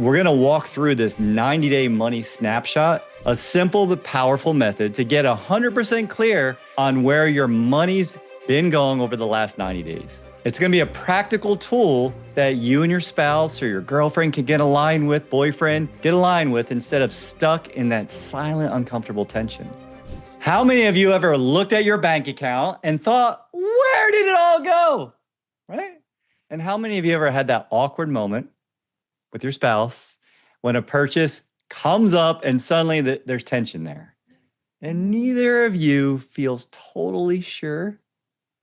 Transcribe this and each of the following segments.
We're going to walk through this 90-day money snapshot, a simple but powerful method to get 100% clear on where your money's been going over the last 90 days. It's going to be a practical tool that you and your spouse or your girlfriend can get aligned with, boyfriend, get aligned with instead of stuck in that silent, uncomfortable tension. How many of you ever looked at your bank account and thought, where did it all go? Right? And how many of you ever had that awkward moment with your spouse when a purchase comes up and suddenly there's tension there? And neither of you feels totally sure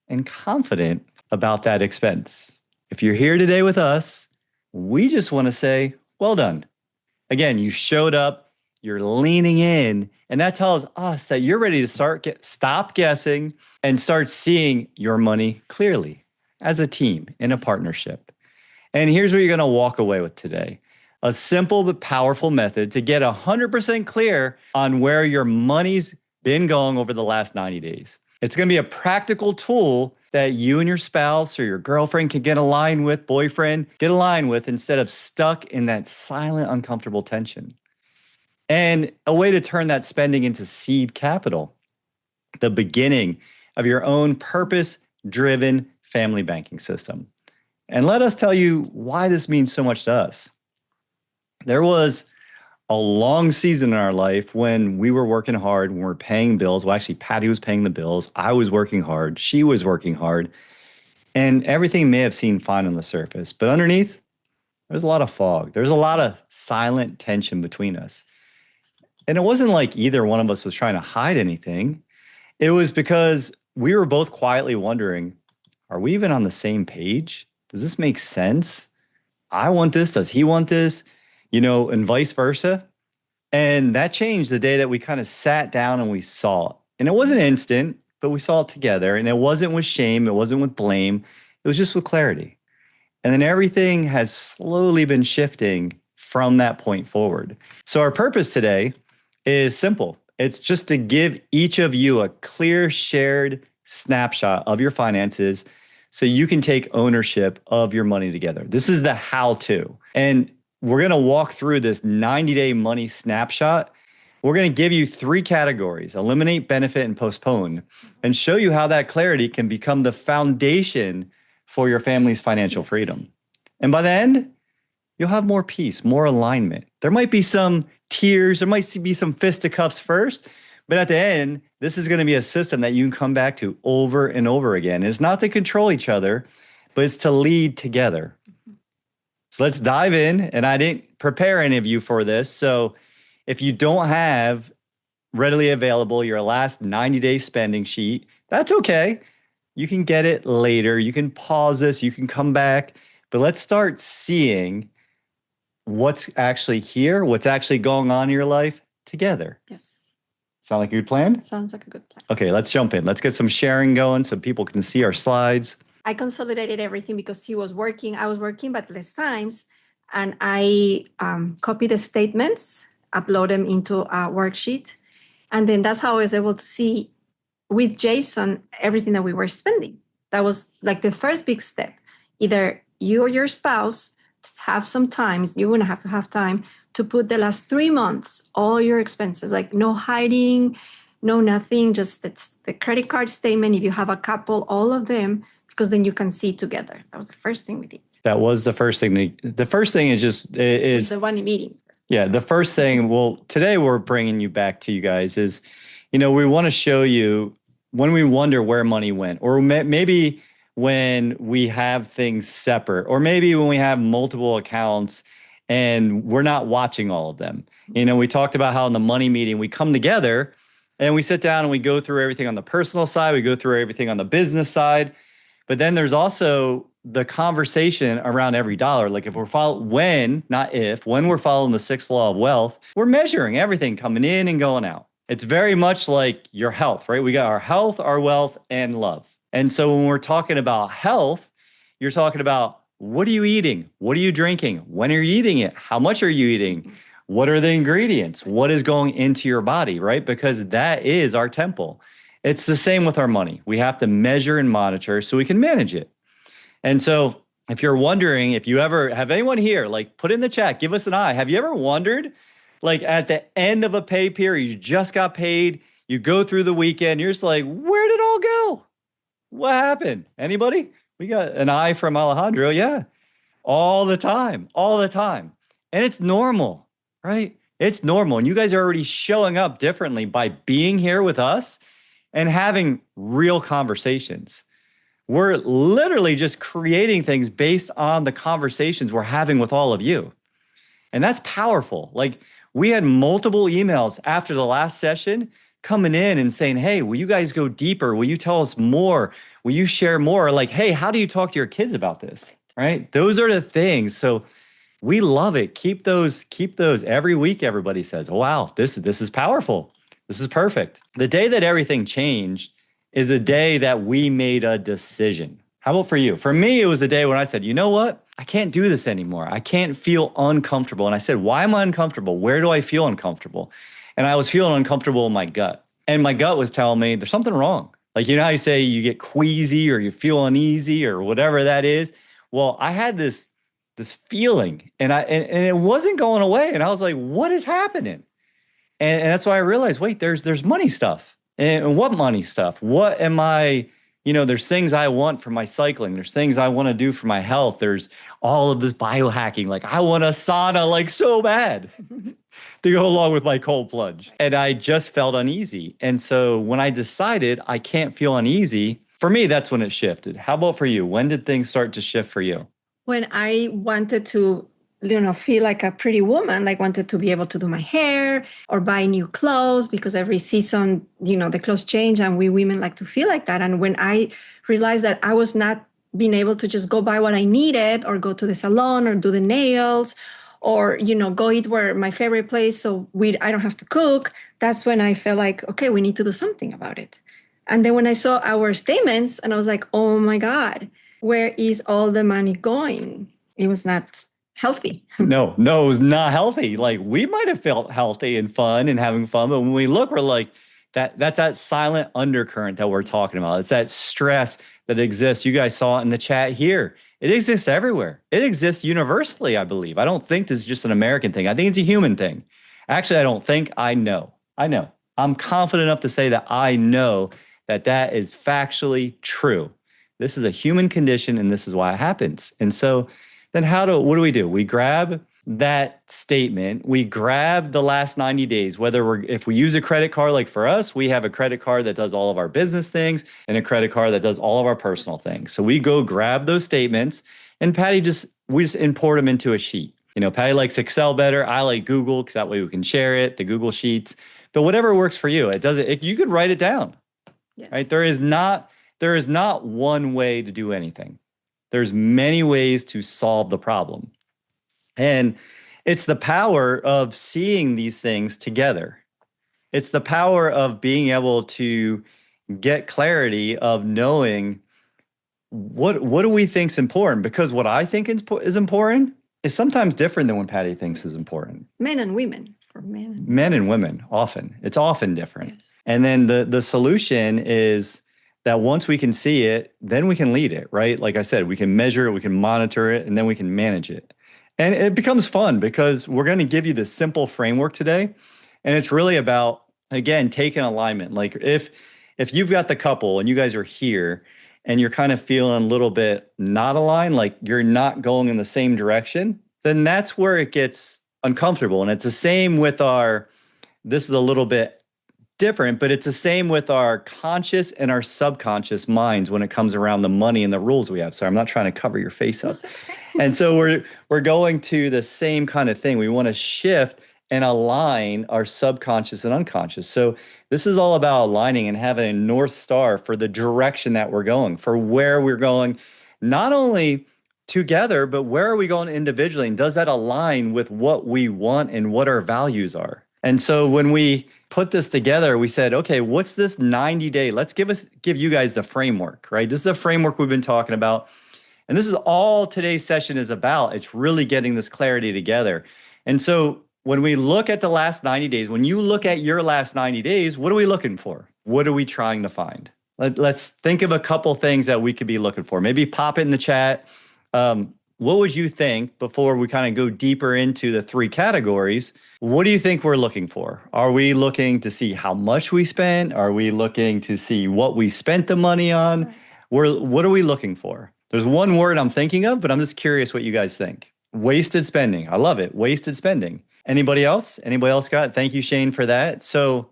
and confident about that expense. If you're here today with us, we just want to say, well done. Again, you showed up, you're leaning in, and that tells us that you're ready to stop guessing and start seeing your money clearly as a team in a partnership. And here's what you're going to walk away with today. A simple but powerful method to get 100% clear on where your money's been going over the last 90 days. It's going to be a practical tool that you and your spouse or your girlfriend can get aligned with, boyfriend, get aligned with instead of stuck in that silent, uncomfortable tension. And a way to turn that spending into seed capital, the beginning of your own purpose-driven family banking system. And let us tell you why this means so much to us. There was a long season in our life when we were working hard, when we were paying bills. Well, actually, Patty was paying the bills. I was working hard. She was working hard. And everything may have seemed fine on the surface. But underneath, there's a lot of fog. There's a lot of silent tension between us. And it wasn't like either one of us was trying to hide anything. It was because we were both quietly wondering, are we even on the same page? Does this make sense? I want this. Does he want this? And vice versa. And that changed the day that we kind of sat down and we saw it. And it wasn't instant, but we saw it together. And it wasn't with shame. It wasn't with blame. It was just with clarity. And then everything has slowly been shifting from that point forward. So our purpose today is simple. It's just to give each of you a clear shared snapshot of your finances so you can take ownership of your money together. This is the how-to. And we're going to walk through this 90-day money snapshot. We're going to give you 3 categories: eliminate, benefit, and postpone, and show you how that clarity can become the foundation for your family's financial freedom. And by the end, you'll have more peace, more alignment. There might be some tears, there might be some fisticuffs first, but at the end, this is going to be a system that you can come back to over and over again. It's not to control each other, but it's to lead together. So let's dive in. And I didn't prepare any of you for this. So if you don't have readily available your last 90-day spending sheet, that's okay. You can get it later. You can pause this. You can come back. But let's start seeing what's actually here, what's actually going on in your life together. Yes. Sound like a good plan? Sounds like a good plan. Okay, let's jump in. Let's get some sharing going so people can see our slides. I consolidated everything because he was working. I was working, but less times. And I copied the statements, upload them into a worksheet. And then that's how I was able to see with Jason everything that we were spending. That was like the first big step. Either you or your spouse have some time, you're going to have time to put the last 3 months, all your expenses, like no hiding, no nothing, just the credit card statement. If you have a couple, all of them, because then you can see together. That was the first thing we did. That was the first thing. The first thing is the one meeting. Yeah, the first thing, well, today we're bringing you back to you guys is, we want to show you when we wonder where money went, or maybe when we have things separate, or maybe when we have multiple accounts and we're not watching all of them. We talked about how in the money meeting, we come together and we sit down and we go through everything on the personal side, we go through everything on the business side, but then there's also the conversation around every dollar. Like if we're when we're following the 6th law of wealth, we're measuring everything coming in and going out. It's very much like your health, right? We got our health, our wealth, and love. And so when we're talking about health, you're talking about what are you eating? What are you drinking? When are you eating it? How much are you eating? What are the ingredients? What is going into your body, right? Because that is our temple. It's the same with our money. We have to measure and monitor so we can manage it. And so if you're wondering, if you ever have anyone here, like put in the chat, give us an eye. Have you ever wondered, like at the end of a pay period, you just got paid, you go through the weekend, you're just like, where did it all go? What happened? Anybody? We got an eye from Alejandro. Yeah. All the time, all the time. And it's normal, right? It's normal. And you guys are already showing up differently by being here with us and having real conversations. We're literally just creating things based on the conversations we're having with all of you. And that's powerful. Like we had multiple emails after the last session coming in and saying, hey, will you guys go deeper? Will you tell us more? Will you share more? Like, hey, how do you talk to your kids about this? Right? Those are the things. So we love it. Keep those every week. Everybody says, oh, wow, this is powerful. This is perfect. The day that everything changed is a day that we made a decision. How about for you? For me, it was the day when I said, you know what? I can't do this anymore. I can't feel uncomfortable. And I said, why am I uncomfortable? Where do I feel uncomfortable? And I was feeling uncomfortable in my gut. And my gut was telling me there's something wrong. Like, you know how you say you get queasy or you feel uneasy or whatever that is? Well, I had this feeling and it wasn't going away. And I was like, what is happening? And that's why I realized, wait, there's money stuff. And what money stuff? What am I, there's things I want for my cycling. There's things I want to do for my health. There's all of this biohacking. Like I want a sauna like so bad to go along with my cold plunge. And I just felt uneasy. And so when I decided I can't feel uneasy, for me, that's when it shifted. How about for you? When did things start to shift for you? When I wanted to, feel like a pretty woman, like wanted to be able to do my hair or buy new clothes because every season, the clothes change and we women like to feel like that. And when I realized that I was not being able to just go buy what I needed or go to the salon or do the nails or, go eat where my favorite place so I don't have to cook, that's when I felt like, okay, we need to do something about it. And then when I saw our statements and I was like, oh my God, where is all the money going? It was not healthy. No, it was not healthy. Like we might have felt healthy and fun and having fun, but when we look, we're like, that's that silent undercurrent that we're talking about. It's that stress that exists. You guys saw it in the chat here. It exists everywhere. It exists universally, I believe. I don't think this is just an American thing. I think it's a human thing. Actually, I don't think. I know. I'm confident enough to say that I know that is factually true. This is a human condition and this is why it happens. And so then what do we do? We grab that statement. We grab the last 90 days, if we use a credit card, like for us, we have a credit card that does all of our business things and a credit card that does all of our personal things. So we go grab those statements and we just import them into a sheet. Patty likes Excel better. I like Google because that way we can share it, the Google Sheets, but whatever works for you. You could write it down, yes. Right? There is not one way to do anything. There's many ways to solve the problem. And it's the power of seeing these things together. It's the power of being able to get clarity of knowing what do we think is important? Because what I think is important is sometimes different than what Patty thinks is important. Men and women. For men and women, often. It's often different. Yes. And then the solution is that once we can see it, then we can lead it, right? Like I said, we can measure it, we can monitor it, and then we can manage it. And it becomes fun because we're going to give you this simple framework today. And it's really about, again, taking alignment. Like if you've got the couple and you guys are here and you're kind of feeling a little bit not aligned, like you're not going in the same direction, then that's where it gets uncomfortable. And it's the same with this is a little bit different, but it's the same with our conscious and our subconscious minds when it comes around the money and the rules we have. So I'm not trying to cover your face up. And so we're going to the same kind of thing. We want to shift and align our subconscious and unconscious. So this is all about aligning and having a North Star for the direction that we're going, for where we're going, not only together, but where are we going individually? And does that align with what we want and what our values are? And so when we put this together, we said, okay, what's this 90-day? Let's give you guys the framework, right? This is the framework we've been talking about. And this is all today's session is about. It's really getting this clarity together. And so when we look at the last 90 days, when you look at your last 90 days, what are we looking for? What are we trying to find? Let's think of a couple things that we could be looking for. Maybe pop it in the chat. What would you think before we kind of go deeper into the three categories? What do you think we're looking for? Are we looking to see how much we spent? Are we looking to see what we spent the money on? What are we looking for? There's one word I'm thinking of, but I'm just curious what you guys think. Wasted spending. I love it. Wasted spending. Anybody else? Anybody else got it? Thank you, Shane, for that. So,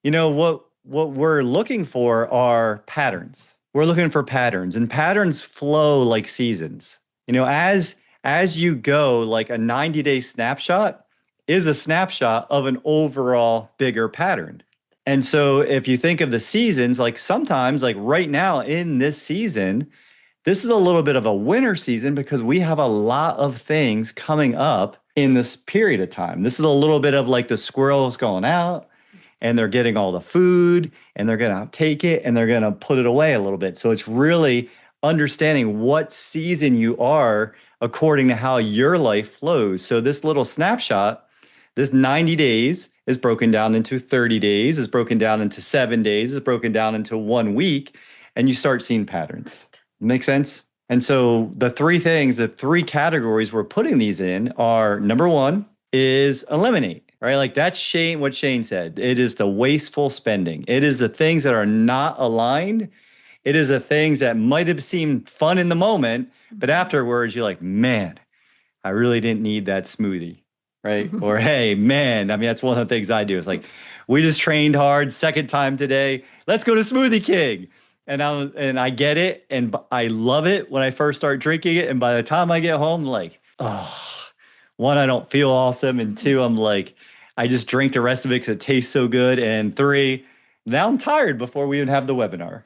what we're looking for are patterns. We're looking for patterns, and patterns flow like seasons. As you go, like a 90-day snapshot is a snapshot of an overall bigger pattern. And so if you think of the seasons, like sometimes, like right now in this season, this is a little bit of a winter season because we have a lot of things coming up in this period of time. This is a little bit of like the squirrels going out and they're getting all the food and they're going to take it and they're going to put it away a little bit. So it's really understanding what season you are according to how your life flows. So this little snapshot, this 90 days is broken down into 30 days, is broken down into 7 days, is broken down into 1 week, and you start seeing patterns. Make sense? And so the three categories we're putting these in are, number one is eliminate, right? Like that's what Shane said. It is the wasteful spending. It is the things that are not aligned. It is the things that might have seemed fun in the moment, but afterwards you're like, man, I really didn't need that smoothie, right? Or, hey, man, I mean, that's one of the things I do. It's like, we just trained hard, second time today. Let's go to Smoothie King. And I get it, and I love it when I first start drinking it. And by the time I get home, like, oh, one, I don't feel awesome. And two, I'm like, I just drink the rest of it because it tastes so good. And three, now I'm tired before we even have the webinar.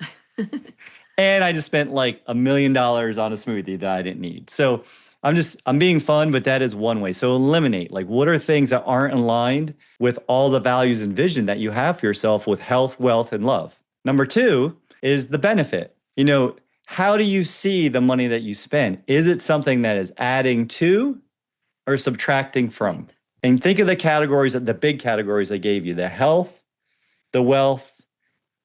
And I just spent like $1 million on a smoothie that I didn't need. So I'm being fun, but that is one way. So eliminate, like, what are things that aren't aligned with all the values and vision that you have for yourself with health, wealth, and love. Number two is the benefit. How do you see the money that you spend? Is it something that is adding to or subtracting from? And think of the big categories I gave you: the health, the wealth,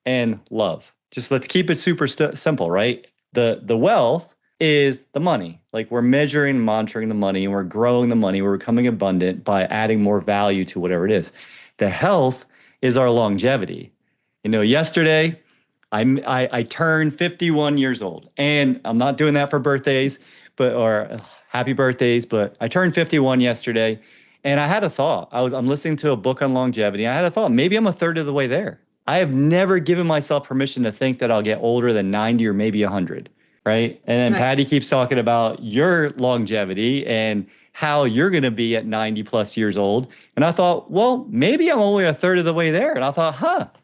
and love. Just let's keep it super simple, right? The wealth is the money. Like, we're measuring, monitoring the money, and we're growing the money. We're becoming abundant by adding more value to whatever it is. The health is our longevity. Yesterday, I turned 51 years old, and I'm not doing that for birthdays, or happy birthdays, but I turned 51 yesterday, and I had a thought. I'm listening to a book on longevity. I had a thought, maybe I'm a third of the way there. I have never given myself permission to think that I'll get older than 90 or maybe 100, right? And then Patty keeps talking about your longevity and how you're going to be at 90 plus years old. And I thought, well, maybe I'm only a third of the way there. And I thought,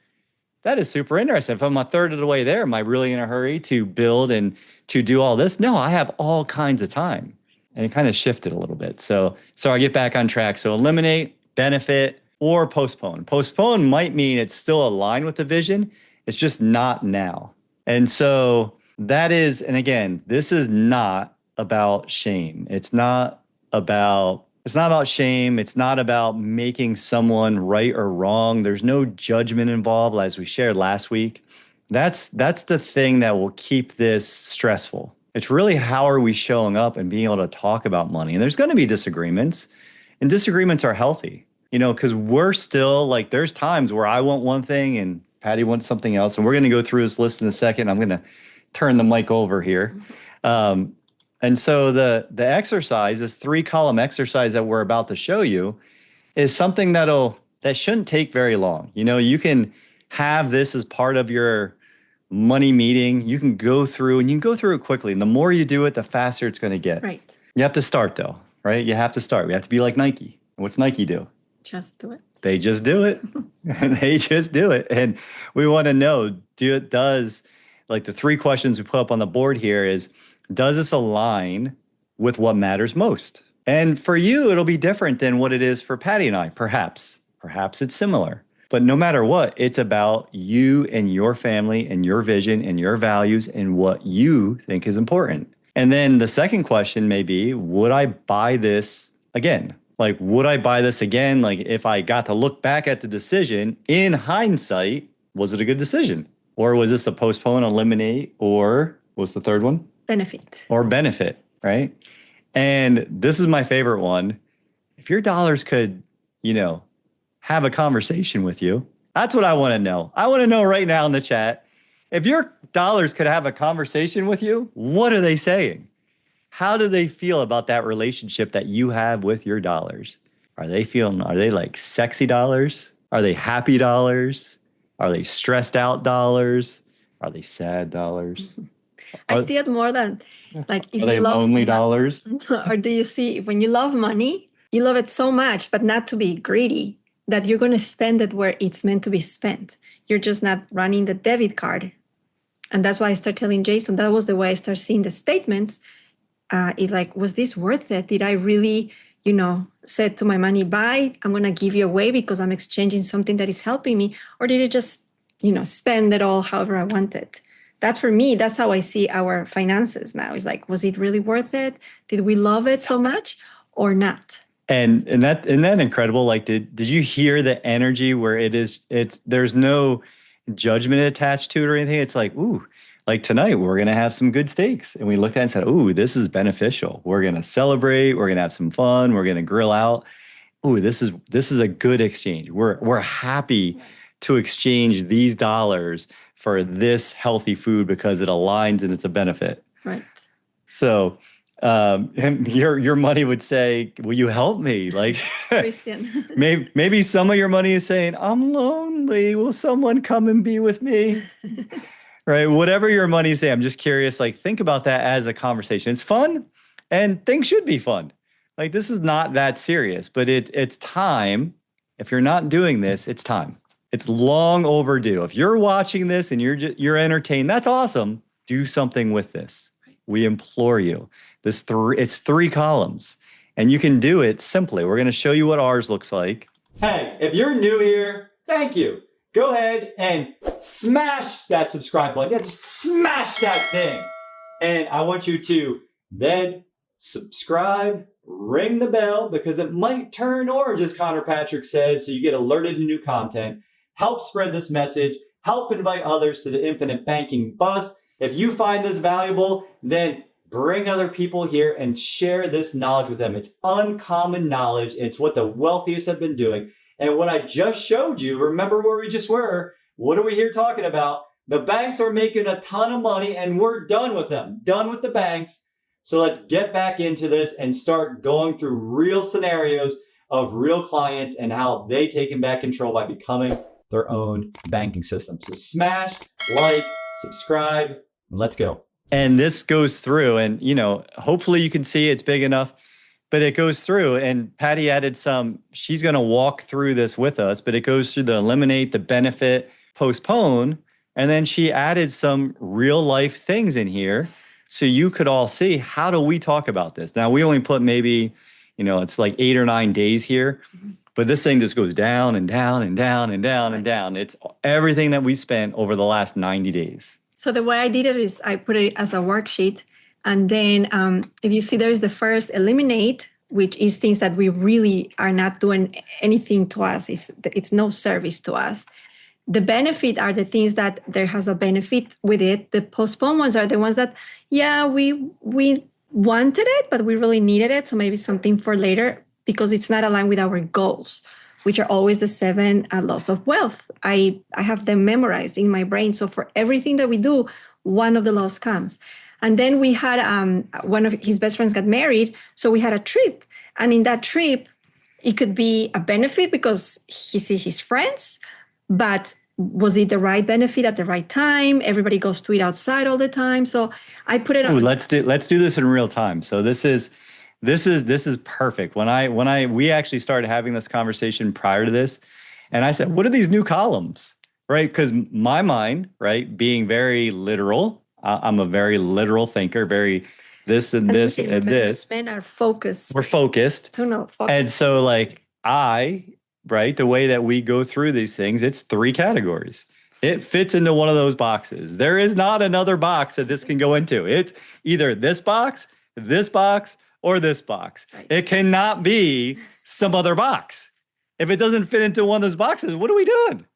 that is super interesting. If I'm a third of the way there, am I really in a hurry to build and to do all this? No, I have all kinds of time. And it kind of shifted a little bit. So I get back on track. So eliminate, benefit, or postpone. Postpone might mean it's still aligned with the vision. It's just not now. And so that is, and again, this is not about shame. It's not about shame. It's not about making someone right or wrong. There's no judgment involved, as we shared last week. That's the thing that will keep this stressful. It's really, how are we showing up and being able to talk about money? And there's going to be disagreements, and disagreements are healthy. Because we're still like, there's times where I want one thing and Patty wants something else. And we're going to go through this list in a second. I'm going to turn the mic over here. And so the exercise, this 3-column exercise that we're about to show you, is something that shouldn't take very long. You can have this as part of your money meeting. You can go through it quickly. And the more you do it, the faster it's going to get. Right. You have to start though, right? You have to start. We have to be like Nike. What's Nike do? Just do it. They just do it. They just do it. And we want to know, does, like, the 3 questions we put up on the board here is, does this align with what matters most? And for you, it'll be different than what it is for Patty and I, perhaps. Perhaps it's similar. But no matter what, it's about you and your family and your vision and your values and what you think is important. And then the second question may be, would I buy this again? Like, would I buy this again? Like, if I got to look back at the decision in hindsight, was it a good decision? Or was this a postpone, eliminate, or what's the third one? Benefit. Or benefit. right? And this is my favorite one. If your dollars could, have a conversation with you, that's what I want to know. I want to know right now in the chat, if your dollars could have a conversation with you, what are they saying? How do they feel about that relationship that you have with your dollars? Are they like sexy dollars? Are they happy dollars? Are they stressed out dollars? Are they sad dollars? I see it more than like if Are they you love lonely dollars? or do you see when you love money, you love it so much, but not to be greedy that you're going to spend it where it's meant to be spent. You're just not running the debit card. And that's why I start telling Jason, that was the way I start seeing the statements. It's like, was this worth it? Did I really, said to my money, bye, I'm going to give you away because I'm exchanging something that is helping me? Or did it just, spend it all however I wanted? That's for me, that's how I see our finances now. It's like, was it really worth it? Did we love it so much or not? And isn't that incredible? Like, did you hear the energy where there's no judgment attached to it or anything? It's like, ooh, like tonight we're gonna have some good steaks. And we looked at it and said, ooh, this is beneficial. We're gonna celebrate, we're gonna have some fun, we're gonna grill out. Ooh, this is a good exchange. We're happy to exchange these dollars for this healthy food because it aligns and it's a benefit. Right. So your money would say, will you help me? Like, Christian. maybe some of your money is saying, I'm lonely. Will someone come and be with me? Right. Whatever your money is saying, I'm just curious, like, think about that as a conversation. It's fun and things should be fun. Like, this is not that serious, but it's time. If you're not doing this, it's time. It's long overdue. If you're watching this and you're entertained, that's awesome. Do something with this. We implore you. It's 3 columns, and you can do it simply. We're going to show you what ours looks like. Hey, if you're new here, thank you. Go ahead and smash that subscribe button. Yeah, just smash that thing. And I want you to then subscribe, ring the bell, because it might turn orange, as Connor Patrick says, so you get alerted to new content. Help spread this message. Help invite others to the Infinite Banking Bus. If you find this valuable, then bring other people here and share this knowledge with them. It's uncommon knowledge. It's what the wealthiest have been doing. And what I just showed you, remember where we just were? What are we here talking about? The banks are making a ton of money and we're done with them, done with the banks. So let's get back into this and start going through real scenarios of real clients and how they taken back control by becoming their own banking system. So smash, like, subscribe, and let's go. And this goes through and, hopefully you can see it's big enough, but it goes through and Patty added she's going to walk through this with us, but it goes through the eliminate, the benefit, postpone. And then she added some real life things in here. So you could all see, how do we talk about this? Now we only put maybe, it's like 8 or 9 days here, but this thing just goes down and down and down and down and down. It's everything that we spent over the last 90 days. So the way I did it is I put it as a worksheet. And then if you see, there's the first eliminate, which is things that we really are not doing anything to us. It's no service to us. The benefit are the things that there has a benefit with it. The postponed ones are the ones that, we wanted it, but we really needed it. So maybe something for later because it's not aligned with our goals, which are always the 7 laws of wealth. I have them memorized in my brain. So for everything that we do, one of the laws comes. And then we had one of his best friends got married. So we had a trip. And in that trip, it could be a benefit because he sees his friends, but was it the right benefit at the right time? Everybody goes to eat outside all the time. So I put it on. Ooh, let's do this in real time. So this is perfect. We actually started having this conversation prior to this, and I said, what are these new columns? Right? Because my mind, right, being very literal, I'm a very literal thinker, very this and this and this. Men are focused. We're focused. And so the way that we go through these things, it's 3 categories. It fits into one of those boxes. There is not another box that this can go into. It's either this box, or this box. Right. It cannot be some other box. If it doesn't fit into one of those boxes, what are we doing?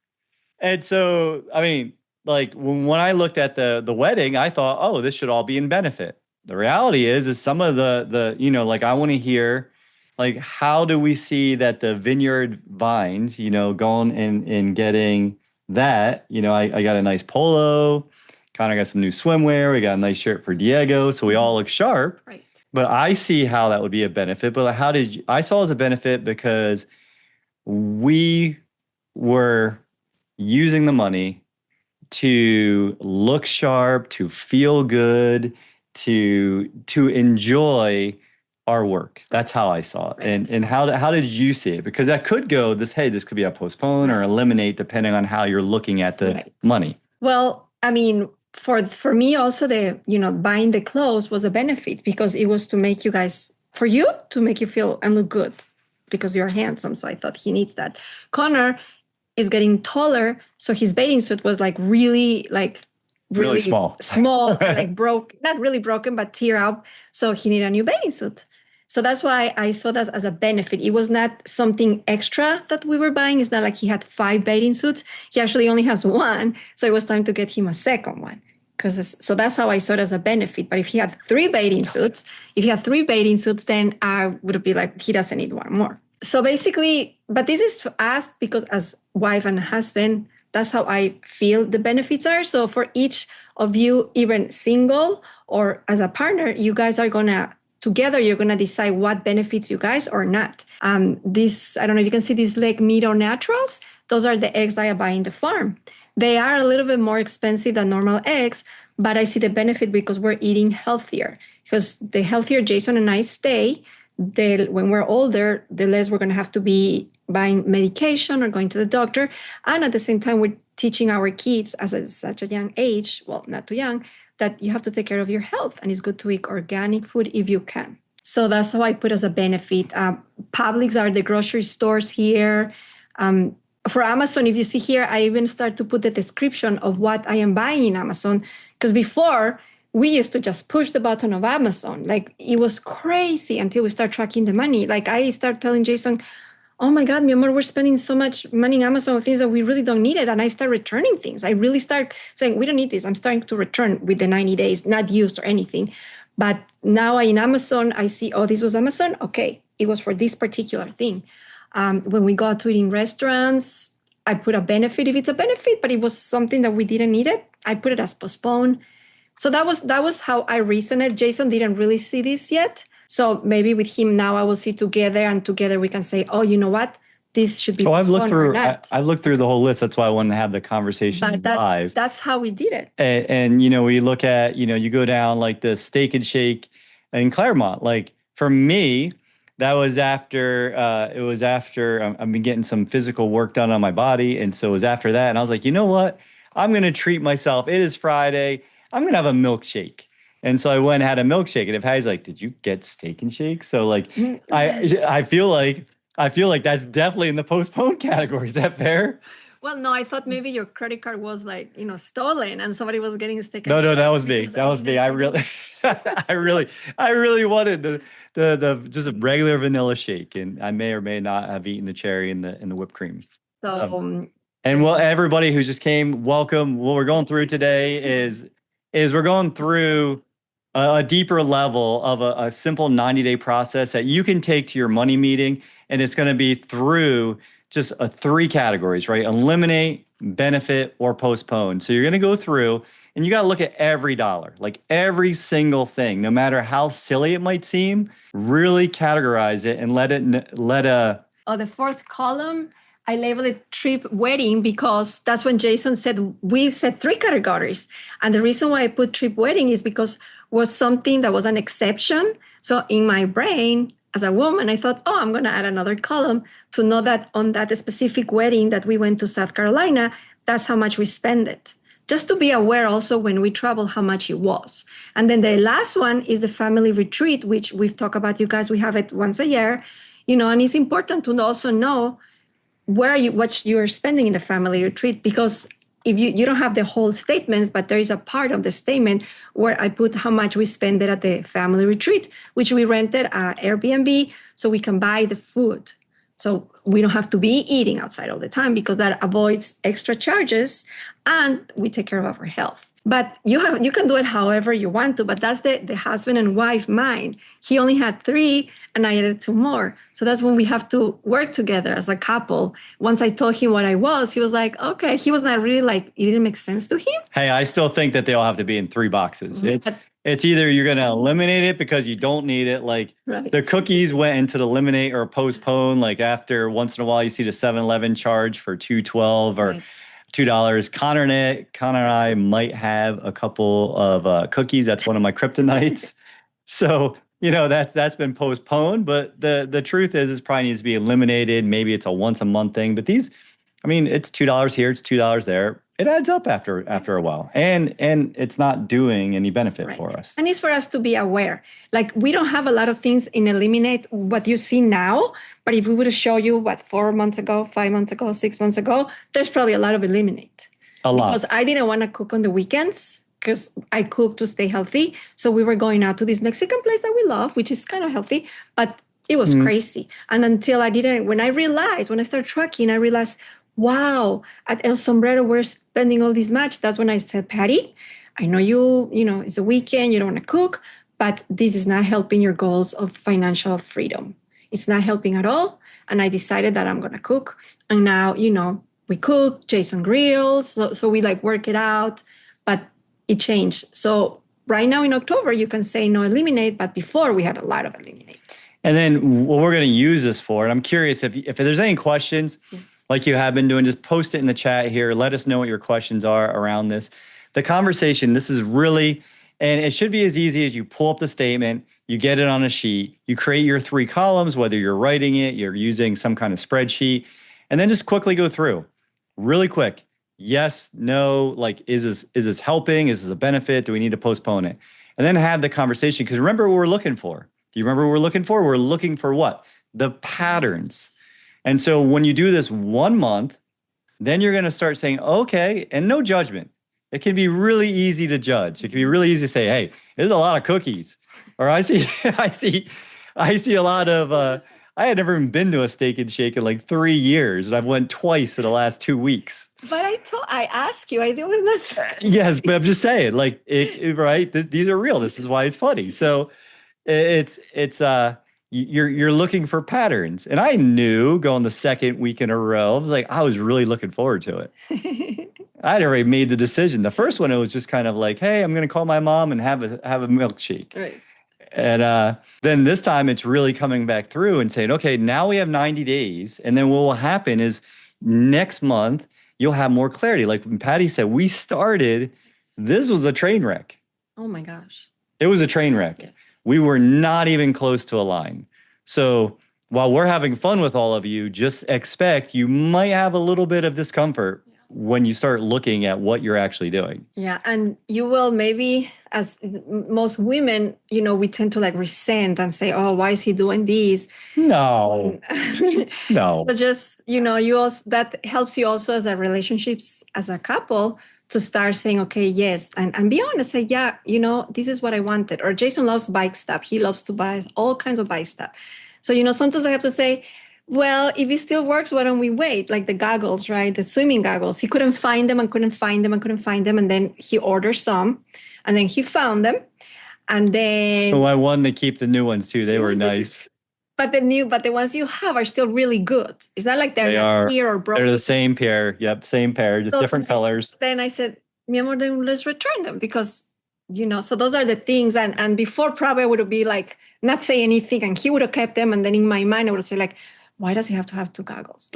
And so, when I looked at the wedding, I thought, oh, this should all be in benefit. the reality is some of like I want to hear, like, how do we see that the vineyard vines, going and getting that, I got a nice polo, kind of got some new swimwear. We got a nice shirt for Diego. So we all look sharp. Right. But I see how that would be a benefit. But I saw it as a benefit because we were using the money to look sharp, to feel good, to enjoy our work. That's how I saw it. Right. And how did you see it? Because that could go this could be a postpone or eliminate depending on how you're looking at the money. Well, I mean, for me also the, buying the clothes was a benefit because it was to make you guys, for you to make you feel and look good because you're handsome. So I thought he needs that. Connor is getting taller. So his bathing suit was really small, like broke, not really broken, but tear up. So he needed a new bathing suit. So that's why I saw that as a benefit. It was not something extra that we were buying. It's not like he had 5 bathing suits. He actually only has 1. So it was time to get him a second one. So that's how I saw it as a benefit. But if he had 3 bathing suits, then I would be like, he doesn't need 1 more. So basically, but this is us because as wife and husband, that's how I feel the benefits are. So for each of you, even single or as a partner, you guys are together, you're going to decide what benefits you guys or not. I don't know if you can see these Lake Meadow Naturals. Those are the eggs that I buy in the farm. They are a little bit more expensive than normal eggs, but I see the benefit because we're eating healthier. Because the healthier Jason and I stay, when we're older, the less we're going to have to be buying medication or going to the doctor. And at the same time, we're teaching our kids such a young age, well, not too young, that you have to take care of your health. And it's good to eat organic food if you can. So that's how I put as a benefit. Publix are the grocery stores here. For Amazon, if you see here, I even start to put the description of what I am buying in Amazon. Because before, we used to just push the button of Amazon. Like, it was crazy until we start tracking the money. Like, I start telling Jason, oh my God, mi amor, we're spending so much money in Amazon on things that we really don't need it. And I start returning things. I really start saying, we don't need this. I'm starting to return with the 90 days, not used or anything. But now in Amazon, I see, oh, this was Amazon? Okay, it was for this particular thing. When we go out to eat in restaurants, I put a benefit if it's a benefit, but it was something that we didn't need it. I put it as postpone. So that was how I reasoned. Jason didn't really see this yet. So maybe with him now I will see together, and together we can say, oh, you know what? This should be I've looked through the whole list. That's why I wanted to have the conversation live. That's how we did it. And we look at, you go down like the Steak and Shake in Claremont. Like for me, that was after, I've been getting some physical work done on my body. And so it was after that. And I was like, you know what? I'm going to treat myself. It is Friday. I'm going to have a milkshake. And so I went and had a milkshake. And if Hattie's like, did you get Steak and Shake? So like, I feel like that's definitely in the postponed category. Is that fair? Well, no, I thought maybe your credit card was like, stolen and somebody was getting a steak. No, that was me. That was me. I really, I really wanted the just a regular vanilla shake, and I may or may not have eaten the cherry and the whipped cream. So, and everybody who just came, welcome. What we're going through today is we're going through a deeper level of a simple 90-day process that you can take to your money meeting, and it's going to be through just 3 categories, right? Eliminate, benefit, or postpone. So you're going to go through and you got to look at every dollar, like every single thing, no matter how silly it might seem, really categorize it and let the 4th column, I labeled it trip wedding because that's when Jason said, we said 3 categories. And the reason why I put trip wedding is because was something that was an exception. So in my brain, as a woman, I thought, I'm going to add another column to know that on that specific wedding that we went to South Carolina, that's how much we spent it. Just to be aware also when we travel how much it was. And then the last one is the family retreat, which we've talked about, you guys. We have it once a year, and it's important to also know what you're spending in the family retreat, because if you don't have the whole statements, but there is a part of the statement where I put how much we spend at the family retreat, which we rented Airbnb so we can buy the food. So we don't have to be eating outside all the time because that avoids extra charges and we take care of our health. But you can do it however you want to, but that's the husband and wife mind. He only had 3 and I added 2 more. So that's when we have to work together as a couple. Once I told him what I was, he was like, okay. He was not really like, it didn't make sense to him. Hey, I still think that they all have to be in 3 boxes. It's either you're going to eliminate it because you don't need it. Like the cookies went into the eliminate or postpone. Like after once in a while, you see the 7-Eleven charge for $2.12 or $2. Connor and I might have a couple of cookies. That's one of my kryptonites. So, that's been postponed. But the truth is, it probably needs to be eliminated. Maybe it's a once a month thing. But these, it's $2 here, it's $2 there. It adds up after a while, and it's not doing any benefit for us. And it's for us to be aware. Like we don't have a lot of things in eliminate what you see now, but if we would have show you 4 months ago, 5 months ago, 6 months ago, there's probably a lot of eliminate. A lot. Because I didn't want to cook on the weekends because I cook to stay healthy. So we were going out to this Mexican place that we love, which is kind of healthy, but it was crazy. And until when I started tracking, I realized, wow, at El Sombrero, we're spending all this much. That's when I said, Patty, I know it's a weekend, you don't want to cook, but this is not helping your goals of financial freedom. It's not helping at all. And I decided that I'm going to cook. And now, we cook, Jason grills. So we work it out, but it changed. So right now in October, you can say no eliminate, but before we had a lot of eliminate. And then what we're going to use this for, and I'm curious if there's any questions, like you have been doing, just post it in the chat here. Let us know what your questions are around this. The conversation, this is really, and it should be as easy as you pull up the statement, you get it on a sheet, you create your 3 columns, whether you're writing it, you're using some kind of spreadsheet, and then just quickly go through. Really quick. Yes, no, is this helping? Is this a benefit? Do we need to postpone it? And then have the conversation, because remember what we're looking for. Do you remember what we're looking for? We're looking for what? The patterns. And so when you do this 1 month, then you're going to start saying, okay, and no judgment. It can be really easy to judge. It can be really easy to say, hey, there's a lot of cookies. Or I see a lot of, I had never even been to a Steak and Shake in 3 years. And I've went twice in the last 2 weeks. But I asked you, I didn't necessarily. Yes, but I'm just saying, right? These are real. This is why it's funny. So you're looking for patterns. And I knew going the second week in a row, I was really looking forward to it. I'd already made the decision. The first one, it was just kind of hey, I'm going to call my mom and have a milkshake. Right. And then this time it's really coming back through and saying, okay, now we have 90 days. And then what will happen is next month, you'll have more clarity. Like when Patty said, we started, this was a train wreck. Oh my gosh. It was a train wreck. Yes. We were not even close to a line. So while we're having fun with all of you, just expect you might have a little bit of discomfort when you start looking at what you're actually doing. Yeah. And you will maybe, as most women, we tend to resent and say, oh, why is he doing this? No. No. But just, you also, that helps you also as a relationships, as a couple, to start saying, okay, yes, and be honest, say, yeah, this is what I wanted. Or Jason loves bike stuff. He loves to buy all kinds of bike stuff. So, sometimes I have to say, well, if it still works, why don't we wait? Like the goggles, right? The swimming goggles. He couldn't find them and couldn't find them and couldn't find them. And then he ordered some and then he found them. And then... So I wanted to keep the new ones too. They were nice. But the ones you have are still really good. It's not like they're not here or broken. They're the same pair. Yep, same pair, just different colors. Then I said, mi amor, then let's return them because, so those are the things. And before probably I would be not say anything and he would have kept them. And then in my mind, I would say why does he have to have 2 goggles?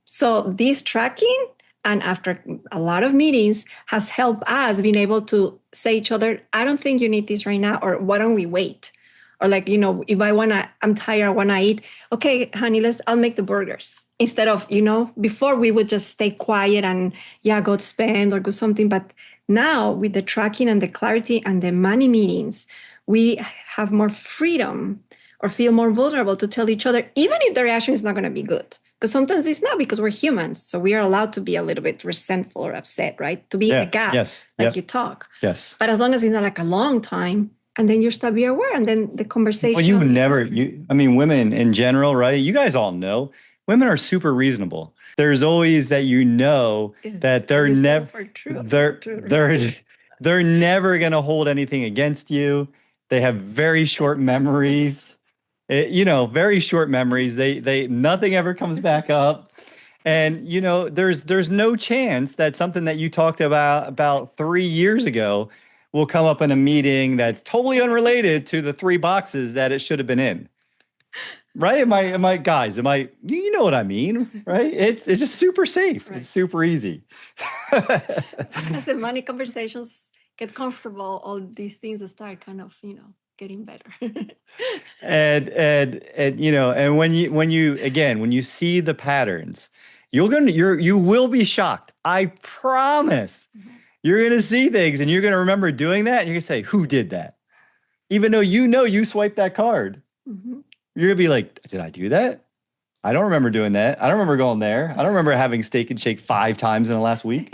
So this tracking and after a lot of meetings has helped us being able to say each other, I don't think you need this right now, or why don't we wait? Or if I'm tired, I want to eat. Okay, honey, I'll make the burgers. Instead of, before we would just stay quiet and go spend or do something. But now with the tracking and the clarity and the money meetings, we have more freedom or feel more vulnerable to tell each other, even if the reaction is not going to be good. Because sometimes it's not, because we're humans. So we are allowed to be a little bit resentful or upset, right? To be in a gap, you talk. Yes. But as long as it's not a long time, and then you start being aware, and then the conversation. Well, women in general, right? You guys all know, women are super reasonable. There's always that that they're never, They're never going to hold anything against you. They have very short memories. Very short memories. They nothing ever comes back up. And there's no chance that something that you talked about 3 years ago will come up in a meeting that's totally unrelated to the three boxes that it should have been in. Right? Guys, you know what I mean, right? It's just super safe. Right. It's super easy. As the money conversations get comfortable, all these things start kind of, getting better. and when you see the patterns, you will be shocked. I promise. Mm-hmm. You're going to see things and you're going to remember doing that. And you're going to say, who did that? Even though you swiped that card. Mm-hmm. You're going to be like, did I do that? I don't remember doing that. I don't remember going there. I don't remember having Steak and Shake 5 times in the last week.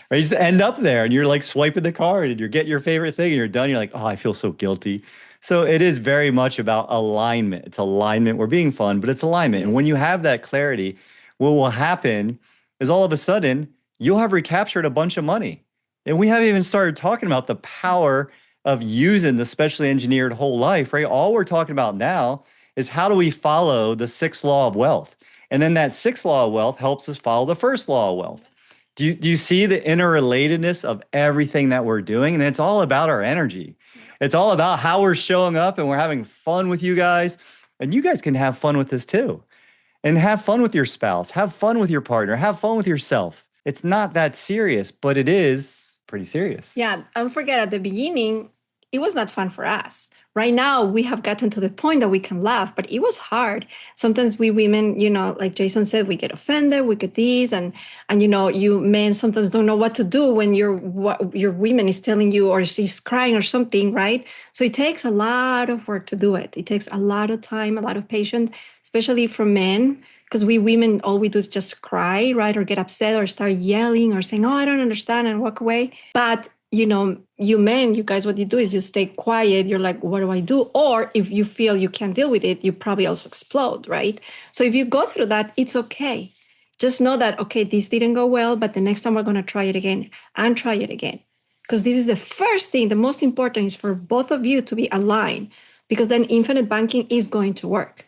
Right? You just end up there and you're like swiping the card and you're getting your favorite thing and you're done. You're like, oh, I feel so guilty. So it is very much about alignment. It's alignment. We're being fun, but it's alignment. Yes. And when you have that clarity, what will happen is all of a sudden you'll have recaptured a bunch of money. And we haven't even started talking about the power of using the specially engineered whole life, right? All we're talking about now is how do we follow the 6th law of wealth? And then that 6th law of wealth helps us follow the 1st law of wealth. Do you see the interrelatedness of everything that we're doing? And it's all about our energy. It's all about how we're showing up and we're having fun with you guys. And you guys can have fun with this too. And have fun with your spouse, have fun with your partner, have fun with yourself. It's not that serious, but it is pretty serious. Yeah, don't forget at the beginning, it was not fun for us. Right now, we have gotten to the point that we can laugh, but it was hard. Sometimes we women, like Jason said, we get offended, we get these, and you men sometimes don't know what to do when your woman is telling you or she's crying or something, right? So it takes a lot of work to do it. It takes a lot of time, a lot of patience, especially from men, because we women, all we do is just cry, right? Or get upset or start yelling or saying, oh, I don't understand, and walk away. But you men, you guys, what you do is you stay quiet. You're like, what do I do? Or if you feel you can't deal with it, you probably also explode, right? So if you go through that, it's okay. Just know that, okay, this didn't go well, but the next time we're going to try it again and try it again. Because this is the first thing, the most important is for both of you to be aligned, because then infinite banking is going to work.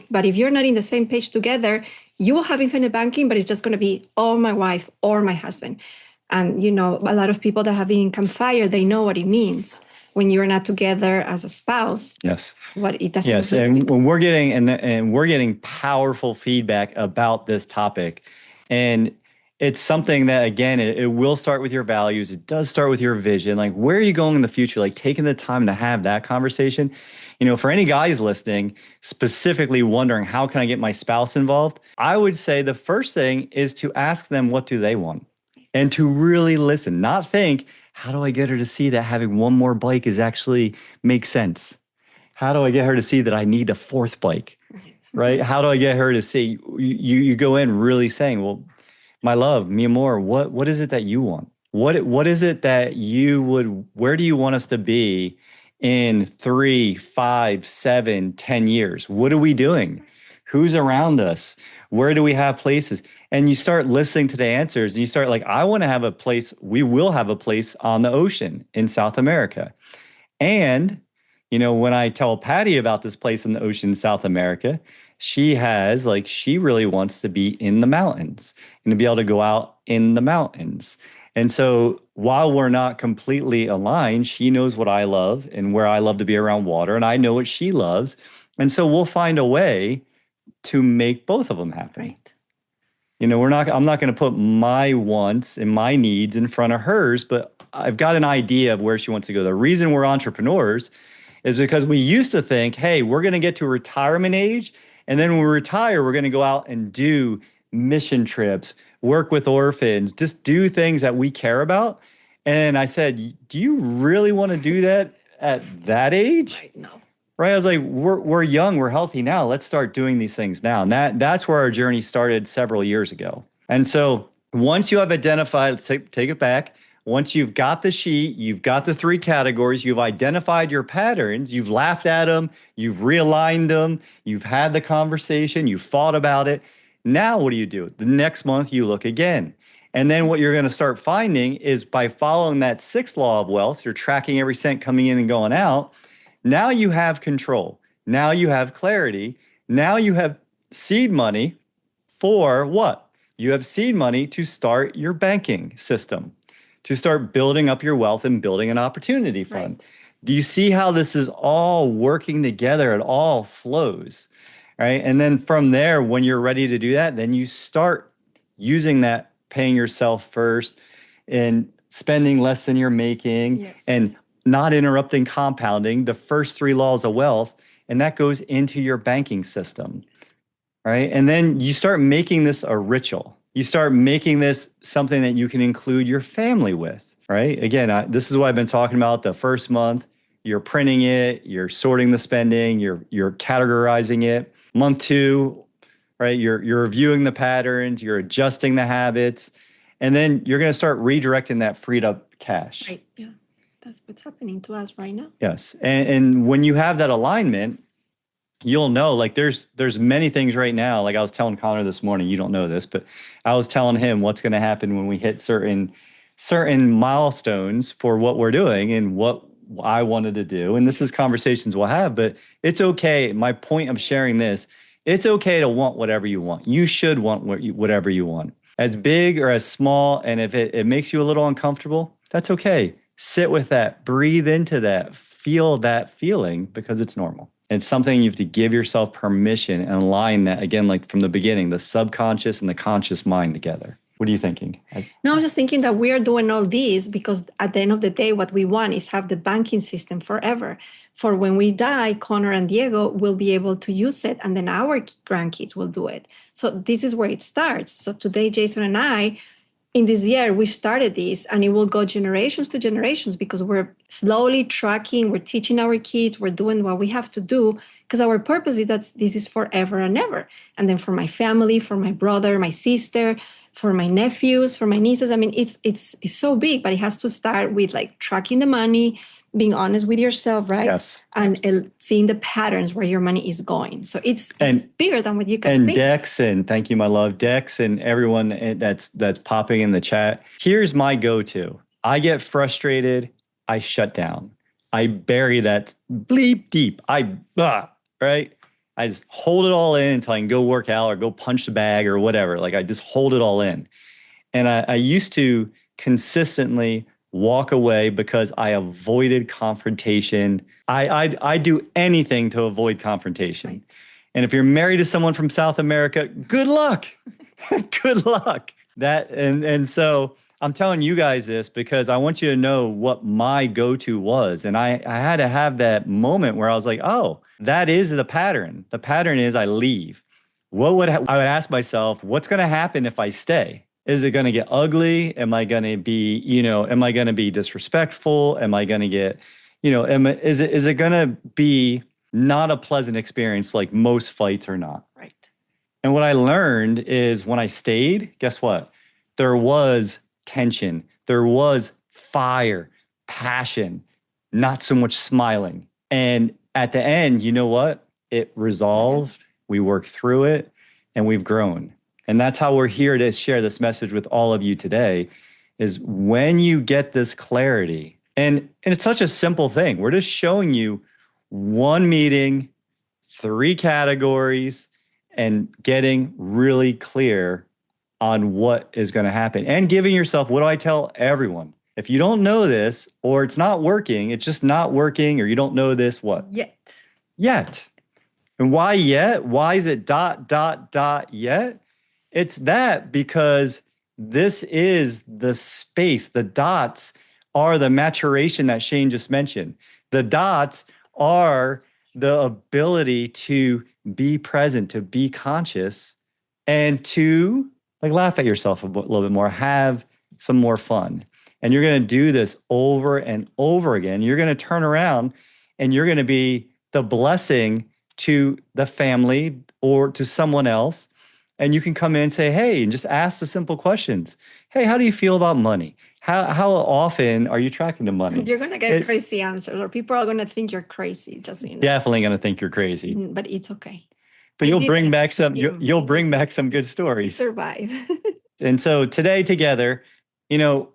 But if you're not in the same page together, you will have infinite banking, but it's just going to be, oh, my wife or my husband. And, a lot of people that have been in campfire, they know what it means when you're not together as a spouse. Yes. What it doesn't. Yes. And when we're getting powerful feedback about this topic, and it's something that, again, it will start with your values. It does start with your vision. Like, where are you going in the future? Like, taking the time to have that conversation. For any guys listening, specifically wondering, how can I get my spouse involved? I would say the first thing is to ask them, what do they want? And to really listen, not think, how do I get her to see that having one more bike is actually makes sense? How do I get her to see that I need a 4th bike, right? How do I get her to see? You go in really saying, well, my love, mi amor, what is it that you want? What is it that where do you want us to be in 3, 5, 7, 10 years? What are we doing? Who's around us? Where do we have places? And you start listening to the answers and you start like, I want to have a place. We will have a place on the ocean in South America. And, when I tell Patty about this place in the ocean in South America, she really wants to be in the mountains and to be able to go out in the mountains. And so while we're not completely aligned, she knows what I love and where I love to be around water. And I know what she loves. And so we'll find a way to make both of them happen. Right. I'm not going to put my wants and my needs in front of hers, but I've got an idea of where she wants to go. The reason we're entrepreneurs is because we used to think, hey, we're going to get to retirement age. And then when we retire, we're going to go out and do mission trips, work with orphans, just do things that we care about. And I said, do you really want to do that at that age? Right, no. Right. I was like, we're young, we're healthy now. Let's start doing these things now. And that's where our journey started several years ago. And so once you have identified, let's take it back. Once you've got the sheet, you've got the 3 categories, you've identified your patterns, you've laughed at them, you've realigned them, you've had the conversation, you've thought about it. Now, what do? The next month you look again And then what you're going to start finding is by following that sixth law of wealth, you're tracking every cent coming in and going out. Now you have control. Now you have clarity. Now you have seed money for what? You have seed money to start your banking system, to start building up your wealth and building an opportunity fund. Right. Do you see how this is all working together? It all flows, right? And then from there, when you're ready to do that, then you start using that, paying yourself first and spending less than you're making, Yes. and not interrupting compounding, the first three laws of wealth, and that goes into your banking system, right? And then you start making this a ritual. You start making this something that you can include your family with, right? Again, this is what I've been talking about. The first month, you're printing it, you're sorting the spending, you're categorizing it. Month two, right? You're reviewing the patterns, you're adjusting the habits, and then you're going to start redirecting that freed up cash. Right. Yeah. That's what's happening to us right now. Yes. And when you have that alignment, you'll know, like there's many things right now. Like I was telling Connor this morning, you don't know this, but I was telling him what's going to happen when we hit certain milestones for what we're doing and what I wanted to do. And this is conversations we'll have, but it's okay. My point of sharing this, it's okay to want whatever you want. You should want whatever you want, as big or as small. And if it makes you a little uncomfortable, that's okay. Sit with that, breathe into that, feel that feeling, because it's normal. It's something you have to give yourself permission and align that, again, like from the beginning, the subconscious and the conscious mind together. What are you thinking? No, I'm just thinking that we are doing all this because at the end of the day, what we want is have the banking system forever. For when we die, Connor and Diego will be able to use it, and then our grandkids will do it. So this is where it starts. So today, Jason and I, in this year, we started this, and it will go generations to generations because we're slowly tracking, we're teaching our kids, we're doing what we have to do because our purpose is that this is forever and ever. And then for my family, for my brother, my sister, for my nephews, for my nieces, I mean, it's so big, but it has to start with like tracking the money, being honest with yourself, right? Yes. And seeing the patterns where your money is going. So it's bigger than what you can and think. Dex, and thank you, my love, Dex, and everyone that's popping in the chat. Here's my go-to. I get frustrated. I shut down. I bury that bleep deep. Right? I just hold it all in until I can go work out or go punch the bag or whatever. Like I just hold it all in. And I used to consistently walk away because I avoided confrontation. I do anything to avoid confrontation. Right. And if you're married to someone from South America, good luck. Good luck. And so I'm telling you guys this because I want you to know what my go-to was. And I had to have that moment where I was like, oh, that is the pattern. The pattern is I leave. I would ask myself, what's going to happen if I stay? Is it going to get ugly? Am I going to be disrespectful? Am I going to get, is it going to be not a pleasant experience like most fights are not? Right. And what I learned is when I stayed, guess what? There was tension. There was fire, passion, not so much smiling. And at the end, you know what? It resolved. We worked through it and we've grown. And that's how we're here to share this message with all of you today, is when you get this clarity, and it's such a simple thing. We're just showing you one meeting, 3 categories, and getting really clear on what is going to happen and giving yourself, what do I tell everyone? If you don't know this, or it's not working, it's just not working, or you don't know this, what? Yet. And why yet? Why is it ... yet? It's that because this is the space. The dots are the maturation that Shane just mentioned. The dots are the ability to be present, to be conscious, and to laugh at yourself a little bit more, have some more fun. And you're going to do this over and over again. You're going to turn around and you're going to be the blessing to the family or to someone else. And you can come in and say, hey, and just ask the simple questions. Hey, how do you feel about money? How often are you tracking the money? You're going to get crazy answers, or people are going to think you're crazy. Definitely going to think you're crazy. But it's okay. But you'll bring back some good stories. Survive. And so today together,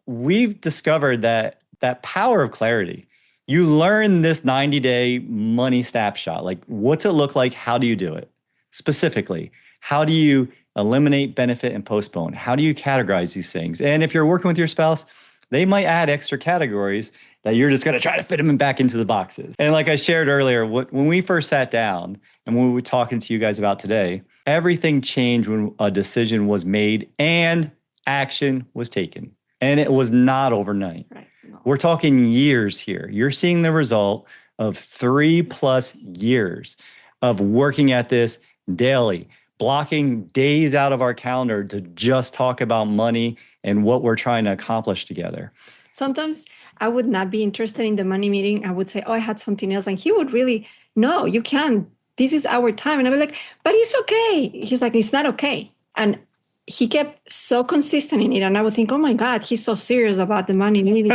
we've discovered that power of clarity. You learn this 90-day money snapshot. Like, what's it look like? How do you do it? Specifically, how do you eliminate, benefit, and postpone? How do you categorize these things? And if you're working with your spouse, they might add extra categories that you're just going to try to fit them back into the boxes. And like I shared earlier, when we first sat down and when we were talking to you guys about today, everything changed when a decision was made and action was taken. And it was not overnight. Right. No. We're talking years here. You're seeing the result of 3+ years of working at this daily, blocking days out of our calendar to just talk about money and what we're trying to accomplish together. Sometimes I would not be interested in the money meeting. I would say, I had something else. And he would really, no, you can't. This is our time. And I was like, but it's okay. He's like, it's not okay. And he kept so consistent in it. And I would think, oh my God, he's so serious about the money meeting.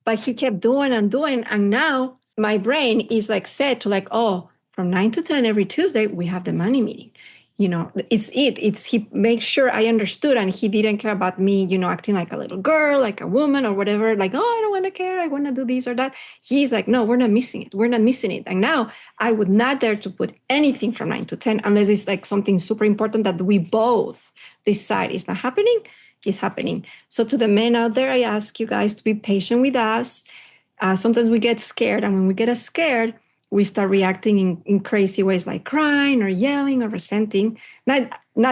But he kept doing and doing. And now my brain is like set to like, from 9 to 10 every Tuesday, we have the money meeting. It's he makes sure I understood, and he didn't care about me, acting like a little girl, like a woman or whatever, like, I don't want to care. I want to do this or that. He's like, no, we're not missing it. We're not missing it. And now I would not dare to put anything from 9 to 10 unless it's like something super important that we both decide is not happening, is happening. So to the men out there, I ask you guys to be patient with us. Sometimes we get scared. And when we get scared, we start reacting in crazy ways, like crying or yelling or resenting. Not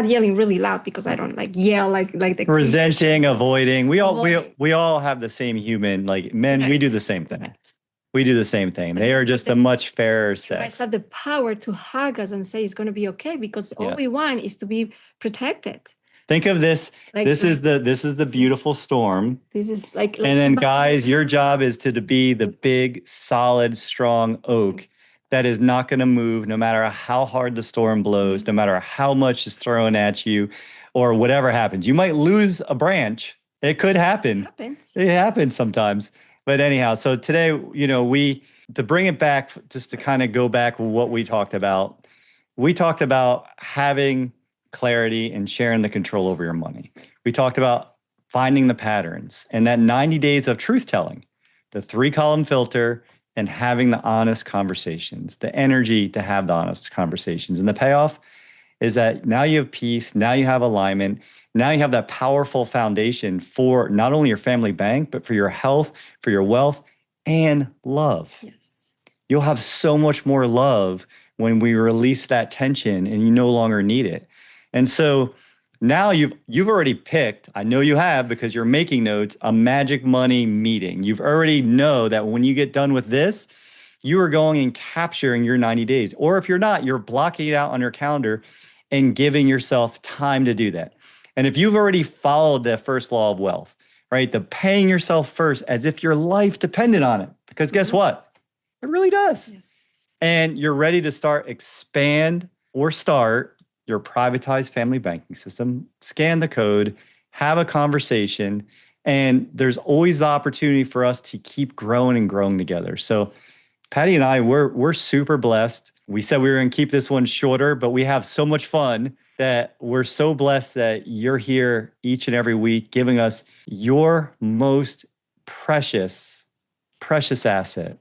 yelling really loud, because I don't like yell like the resenting, avoiding. We all have the same human, like men. Right. We do the same thing. Right. We do the same thing. They are just a much fairer sex. You guys have the power to hug us and say it's going to be okay, because all we want is to be protected. Think of this. Like, this is the beautiful storm. This is like and then guys, your job is to be the big, solid, strong oak that is not going to move no matter how hard the storm blows, no matter how much is thrown at you or whatever happens. You might lose a branch. It could happen. It happens sometimes. But anyhow, so today, to bring it back, just to kind of go back what we talked about having clarity and sharing the control over your money. We talked about finding the patterns and that 90 days of truth telling, the 3-column filter, and having the honest conversations, the energy to have the honest conversations. And the payoff is that now you have peace, now you have alignment, now you have that powerful foundation for not only your family bank, but for your health, for your wealth, and love. Yes. You'll have so much more love when we release that tension and you no longer need it. And so now you've already picked, I know you have because you're making notes, a magic money meeting. You've already know that when you get done with this, you are going and capturing your 90 days. Or if you're not, you're blocking it out on your calendar and giving yourself time to do that. And if you've already followed the first law of wealth, right? The paying yourself first as if your life depended on it. Because guess what? It really does. Yes. And you're ready to start your privatized family banking system, scan the code, have a conversation, and there's always the opportunity for us to keep growing and growing together. So Patty and I, we're super blessed. We said we were going to keep this one shorter, but we have so much fun that we're so blessed that you're here each and every week giving us your most precious asset,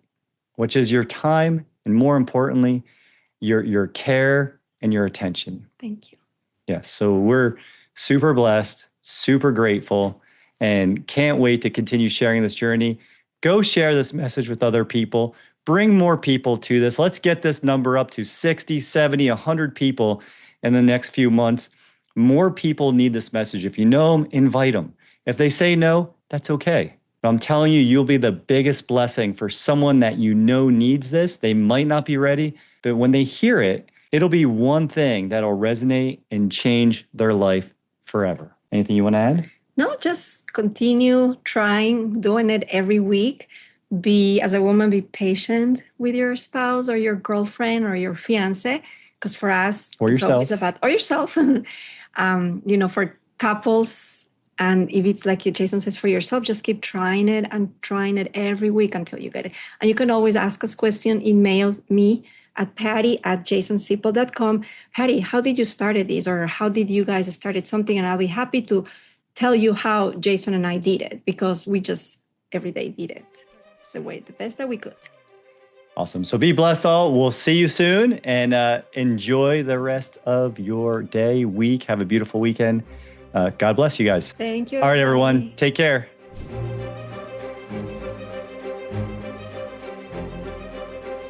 which is your time, and more importantly, your care and your attention. Thank you. Yes. So we're super blessed, super grateful, and can't wait to continue sharing this journey. Go share this message with other people. Bring more people to this. Let's get this number up to 60, 70, 100 people in the next few months. More people need this message. If you know them, invite them. If they say no, that's okay. But I'm telling you, you'll be the biggest blessing for someone that you know needs this. They might not be ready, but when they hear it, it'll be one thing that'll resonate and change their life forever. Anything you want to add? No, just continue trying, doing it every week. As a woman, be patient with your spouse or your girlfriend or your fiance. Because for us, it's always about, or yourself, for couples. And if it's like Jason says, for yourself, just keep trying it and trying it every week until you get it. And you can always ask us questions, email me at patty@jasonsipple.com. Patty, how did you started this, or how did you guys started something? And I'll be happy to tell you how Jason and I did it, because we just every day did it the best that we could. Awesome. So be blessed all. We'll see you soon, and enjoy the rest of your day, week. Have a beautiful weekend. God bless you guys. Thank you. All right, everyone. Take care.